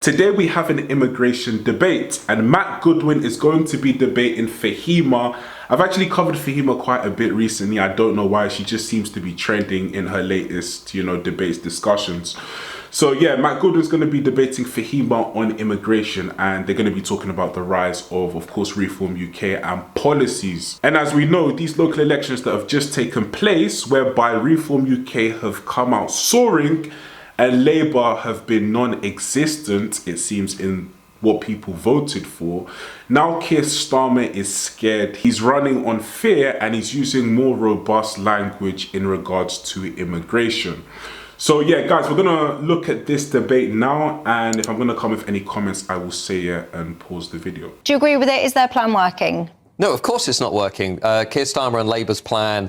Today we have an immigration debate, and Matt Goodwin is going to be debating Fahima. I've actually covered Fahima quite a bit recently. I don't know why, she just seems to be trending in her latest, debates, discussions. So yeah, Matt Goodwin's going to be debating Fahima on immigration, and they're going to be talking about the rise of course, Reform UK and policies. And as we know, these local elections that have just taken place, whereby Reform UK have come out soaring, and Labour have been non-existent, it seems, in what people voted for. Now Keir Starmer is scared. He's running on fear, and he's using more robust language in regards to immigration. So yeah, guys, we're gonna look at this debate now, and if I'm gonna come with any comments, I will say it and pause the video. Do you agree with it? Is their plan working? No, of course it's not working. Keir Starmer and Labour's plan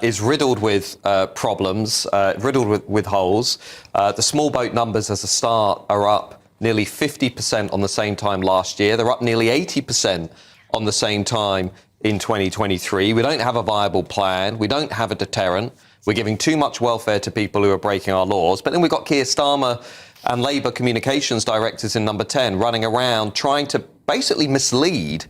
is riddled with problems, riddled with holes. The small boat numbers as a start are up nearly 50% on the same time last year. They're up nearly 80% on the same time in 2023. We don't have a viable plan. We don't have a deterrent. We're giving too much welfare to people who are breaking our laws. But then we've got Keir Starmer and Labour communications directors in number 10 running around trying to basically mislead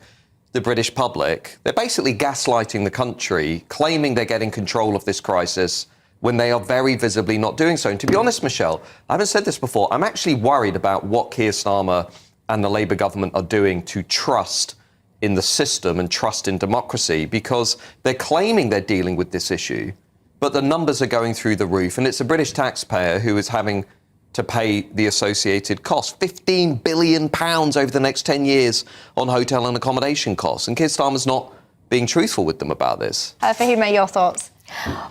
the British public. They're basically gaslighting the country, claiming they're getting control of this crisis when they are very visibly not doing so. And to be honest, Michelle, I haven't said this before, I'm actually worried about what Keir Starmer and the Labour government are doing to trust in the system and trust in democracy, because they're claiming they're dealing with this issue, but the numbers are going through the roof, and it's a British taxpayer who is having to pay the associated costs, £15 billion over the next 10 years on hotel and accommodation costs. And Keir Starmer's not being truthful with them about this. Fahima, your thoughts?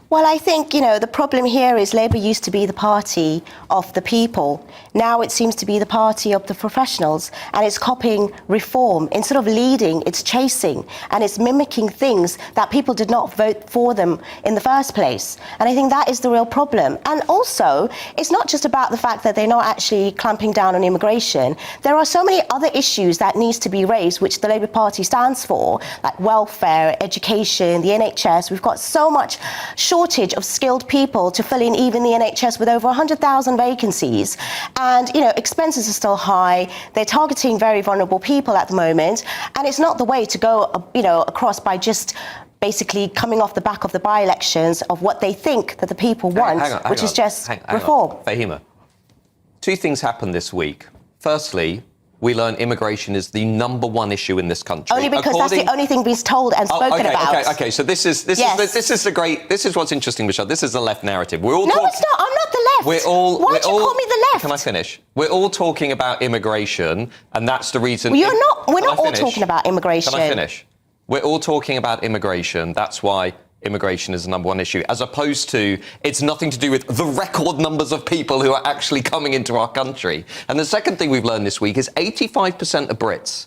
Well, I think, the problem here is Labour used to be the party of the people. Now it seems to be the party of the professionals, and it's copying reform. Instead of leading, it's chasing, and it's mimicking things that people did not vote for them in the first place. And I think that is the real problem. And also, it's not just about the fact that they're not actually clamping down on immigration. There are so many other issues that needs to be raised, which the Labour Party stands for, like welfare, education, the NHS. We've got so much shortage of skilled people to fill in even the NHS with over 100,000 vacancies. And, expenses are still high. They're targeting very vulnerable people at the moment. And it's not the way to go, across by just basically coming off the back of the by-elections of what they think that the people want, which is just reform. Fahima, two things happened this week. Firstly, we learned immigration is the #1 issue in this country. Only because that's the only thing being told and spoken about. Okay. So this is what's interesting, Michelle. This is the left narrative. No, it's not. I'm not the left. Why do you call me the left? Can I finish? We're all talking about immigration, and that's the reason. Well, we're not all talking about immigration. Can I finish? We're all talking about immigration. That's why immigration is the #1 issue, as opposed to it's nothing to do with the record numbers of people who are actually coming into our country. And the second thing we've learned this week is 85% of Brits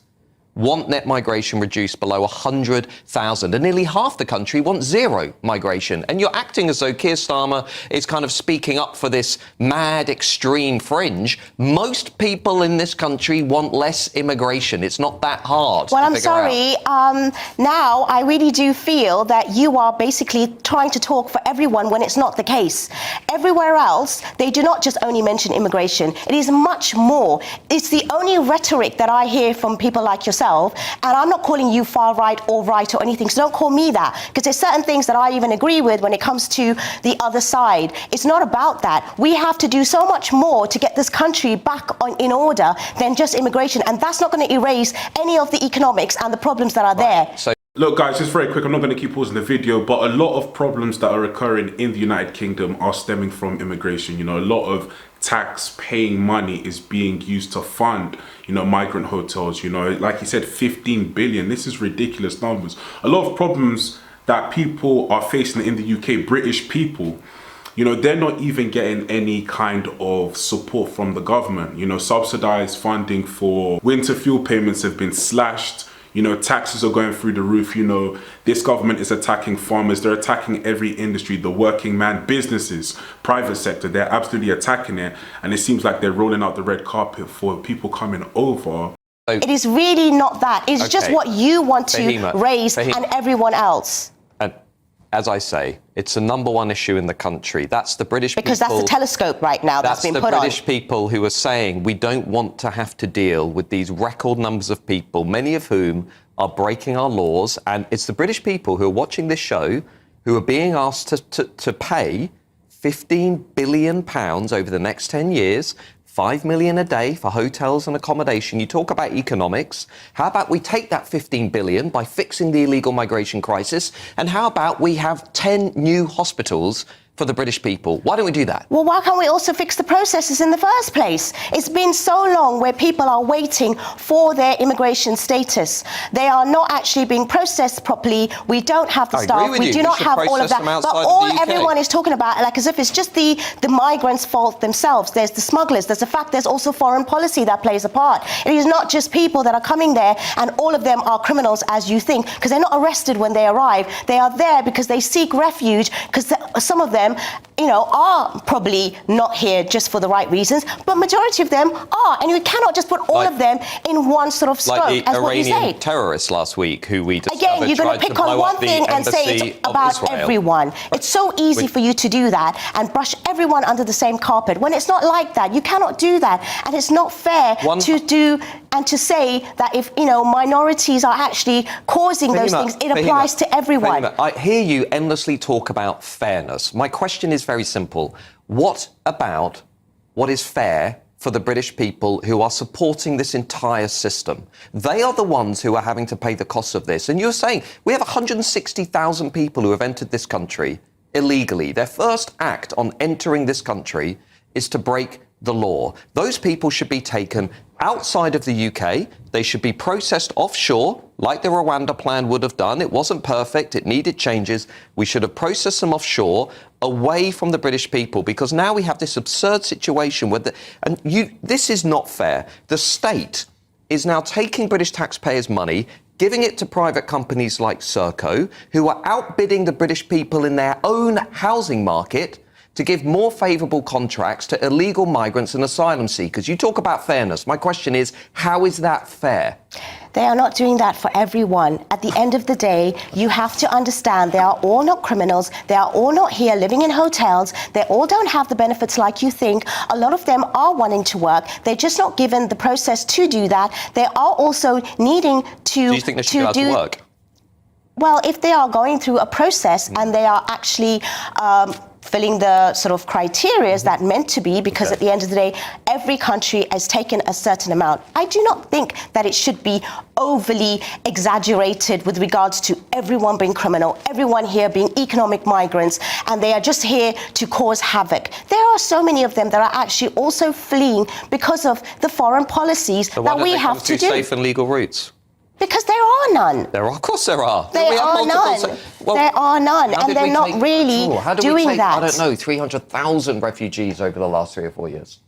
want net migration reduced below 100,000, and nearly half the country want zero migration. And you're acting as though Keir Starmer is kind of speaking up for this mad extreme fringe. Most people in this country want less immigration. It's not that hard. Well, I'm sorry. Now I really do feel that you are basically trying to talk for everyone when it's not the case. Everywhere else, they do not just only mention immigration. It is much more. It's the only rhetoric that I hear from people like yourself. And I'm not calling you far right or right or anything, so don't call me that, because there's certain things that I even agree with when it comes to the other side. It's not about that. We have to do so much more to get this country back in order than just immigration, and that's not going to erase any of the economics and the problems that are there. Look, guys, just very quick, I'm not going to keep pausing the video, but a lot of problems that are occurring in the United Kingdom are stemming from immigration. A lot of tax-paying money is being used to fund, migrant hotels. Like you said, 15 billion. This is ridiculous numbers. A lot of problems that people are facing in the UK, British people, they're not even getting any kind of support from the government. Subsidized funding for winter fuel payments have been slashed. Taxes are going through the roof. This government is attacking farmers. They're attacking every industry, the working man, businesses, private sector. They're absolutely attacking it. And it seems like they're rolling out the red carpet for people coming over. It is really not that. It's just what you want to raise and everyone else. as I say, it's the number one issue in the country. That's the British because people. that's the telescope right now that's been put on. That's the British people who are saying we don't want to have to deal with these record numbers of people, many of whom are breaking our laws. And it's the British people who are watching this show who are being asked to pay £15 billion over the next 10 years, 5 million a day for hotels and accommodation. You talk about economics. How about we take that 15 billion by fixing the illegal migration crisis? And how about we have 10 new hospitals for the British people? Why don't we do that? Well, why can't we also fix the processes in the first place? It's been so long where people are waiting for their immigration status. They are not actually being processed properly. We don't have the staff. We do not have all of that. But all everyone is talking about, like as if it's just the migrants' fault themselves. There's the smugglers. There's the fact there's also foreign policy that plays a part. It is not just people that are coming there and all of them are criminals as you think, because they're not arrested when they arrive. They are there because they seek refuge, because some of them, you know, are probably not here just for the right reasons, but majority of them are, and you cannot just put all of them in one sort of scope, like the as what you say. Iranian terrorists last week, who we discovered Again, you're going to pick on one thing and say it's about Israel. everyone. It's so easy for you to do that and brush everyone under the same carpet when it's not like that. You cannot do that, and it's not fair to do and to say that if, you know, minorities are actually causing those things, it applies to everyone. I hear you endlessly talk about fairness. My question is very simple. What about what is fair for the British people who are supporting this entire system? They are the ones who are having to pay the cost of this. And you're saying we have 160,000 people who have entered this country illegally. Their first act on entering this country is to break the law. Those people should be taken outside of the UK. They should be processed offshore, like the Rwanda plan would have done. It wasn't perfect. It needed changes. We should have processed them offshore, away from the British people, because now we have this absurd situation where this is not fair. The state is now taking British taxpayers' money, giving it to private companies like Serco, who are outbidding the British people in their own housing market to give more favourable contracts to illegal migrants and asylum seekers. You talk about fairness. My question is, how is that fair? They are not doing that for everyone. At the end of the day, you have to understand they are all not criminals. They are all not here living in hotels. They all don't have the benefits like you think. A lot of them are wanting to work. They're just not given the process to do that. They are also needing to do you think they should be allowed to work? Well, if they are going through a process and they are actually filling the sort of criteria that meant to be, because at the end of the day, every country has taken a certain amount. I do not think that it should be overly exaggerated with regards to everyone being criminal, everyone here being economic migrants, and they are just here to cause havoc. There are so many of them that are actually also fleeing because of the foreign policies that we have to do. Safe and legal routes? Because there are none. There are, of course there are. There are none. There are none, and they're not really doing that. I don't know, 300,000 refugees over the last 3 or 4 years.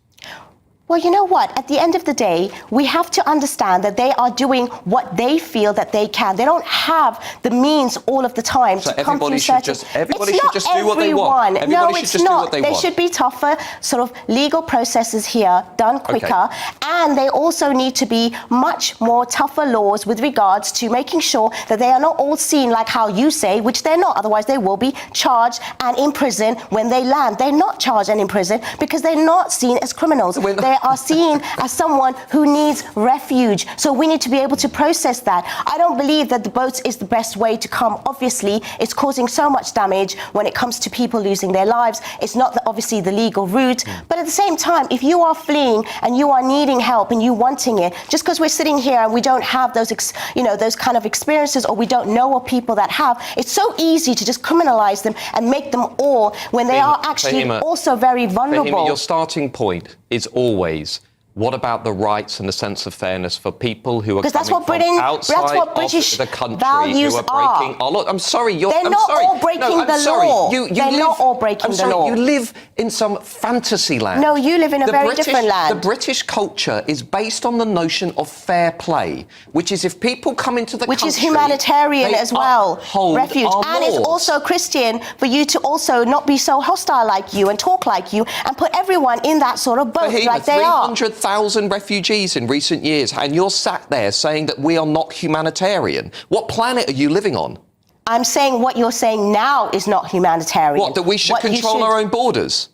Well, you know what? At the end of the day, we have to understand that they are doing what they feel that they can. They don't have the means all of the time to come through certain... Everybody should just do what they want. No, it's not. There should be tougher sort of legal processes here, done quicker, and they also need to be much more tougher laws with regards to making sure that they are not all seen like how you say, which they're not. Otherwise, they will be charged and imprisoned when they land. They're not charged and imprisoned because they're not seen as criminals. They are seen as someone who needs refuge. So we need to be able to process that. I don't believe that the boats is the best way to come. Obviously, it's causing so much damage when it comes to people losing their lives. It's not obviously the legal route. But at the same time, if you are fleeing and you are needing help and you wanting it, just because we're sitting here and we don't have those, those kind of experiences, or we don't know of people that have, it's so easy to just criminalize them and make them all when they are actually also very vulnerable. Your starting point is always, what about the rights and the sense of fairness for people who are coming from outside of the country values who are breaking our law? I'm sorry, they're not all breaking the law. They're not all breaking the law. You live in some fantasy land. No, you live in a very different land. The British culture is based on the notion of fair play, which is if people come into the country... Which is humanitarian as well, refuge. And it's also Christian for you to also not be so hostile like you and talk like you and put everyone in that sort of boat like they are. 300,000 refugees in recent years, and you're sat there saying that we are not humanitarian. What planet are you living on? I'm saying what you're saying now is not humanitarian. What, that we should What you control our own borders?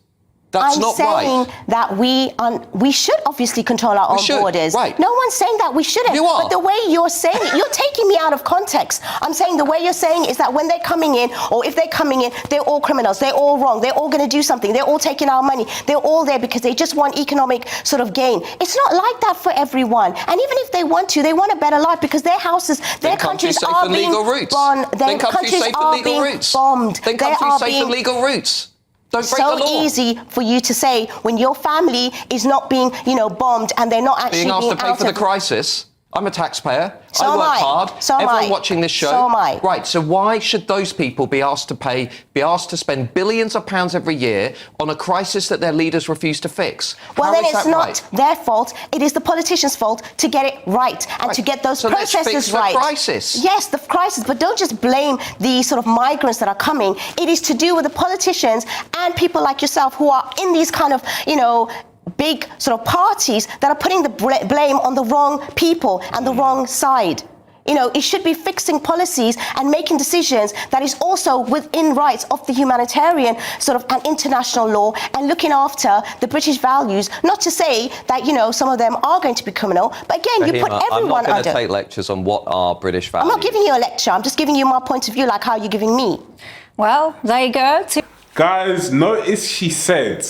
That's I'm not saying right. that we should obviously control our own borders. Right. No one's saying that we shouldn't. You are. But the way you're saying it, you're taking me out of context. I'm saying the way you're saying is that when they're coming in, or if they're coming in, they're all criminals. They're all wrong. They're all going to do something. They're all taking our money. They're all there because they just want economic sort of gain. It's not like that for everyone. And even if they want to, they want a better life because their houses, their countries are being bombed. Their countries are being bombed. Then countries safe and legal routes. Don't break the law. So easy for you to say when your family is not being, bombed and they're not actually being asked to pay out for the of crisis. I'm a taxpayer. So I am work I. hard. So am Everyone I. watching this show. So am I. Right. So why should those people be asked to spend billions of pounds every year on a crisis that their leaders refuse to fix? Well, How then is it's that not right? their fault. It is the politicians' fault to get it right and to get those So let's processes fix the right. crisis. Yes, the crisis, but don't just blame the sort of migrants that are coming. It is to do with the politicians and people like yourself who are in these kind of, big sort of parties that are putting the blame on the wrong people and the wrong side. It should be fixing policies and making decisions that is also within rights of the humanitarian sort of an international law and looking after the British values. Not to say that, some of them are going to be criminal, but again, you put everyone I'm not going under. to take lectures on what are British values. I'm not giving you a lecture. I'm just giving you my point of view, like how you're giving me. Well, there you go. Guys, notice she said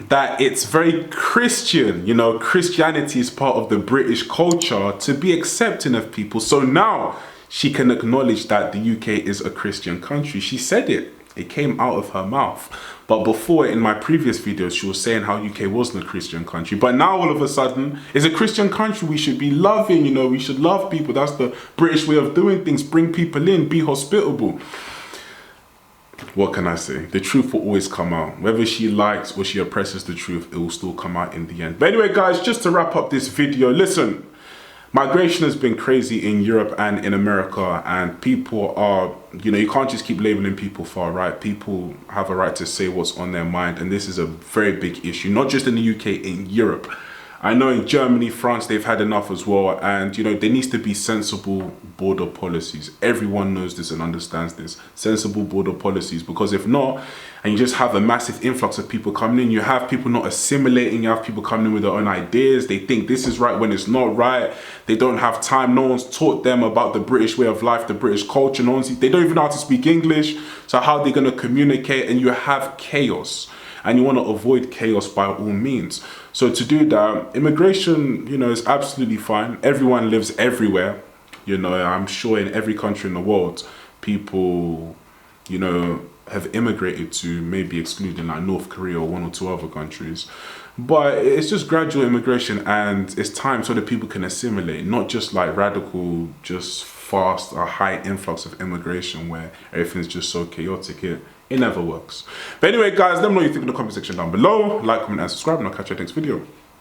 that it's very Christian, Christianity is part of the British culture to be accepting of people. So now she can acknowledge that the UK is a Christian country. She said it. It came out of her mouth. But before, in my previous videos, she was saying how UK wasn't a Christian country. But now all of a sudden, it's a Christian country. We should be loving, we should love people. That's the British way of doing things. Bring people in, be hospitable. What can I say? The truth will always come out. Whether she likes or she oppresses the truth, it will still come out in the end. But anyway, guys, just to wrap up this video, listen, migration has been crazy in Europe and in America, and people are, you can't just keep labeling people far right. People have a right to say what's on their mind, and this is a very big issue, not just in the UK, in Europe. I know in Germany, France, they've had enough as well. And, there needs to be sensible border policies. Everyone knows this and understands this. Sensible border policies. Because if not, and you just have a massive influx of people coming in, you have people not assimilating, you have people coming in with their own ideas. They think this is right when it's not right. They don't have time. No one's taught them about the British way of life, the British culture. They don't even know how to speak English. So how are they going to communicate? And you have chaos. And you want to avoid chaos by all means. So to do that, immigration, is absolutely fine. Everyone lives everywhere. I'm sure in every country in the world, people, have immigrated to, maybe excluding like North Korea or one or two other countries. But it's just gradual immigration, and it's time so that people can assimilate, not just like radical, just fast, a high influx of immigration where everything's just so chaotic. It never works. But anyway, guys, let me know what you think in the comment section down below. Like, comment, and subscribe, and I'll catch you in the next video.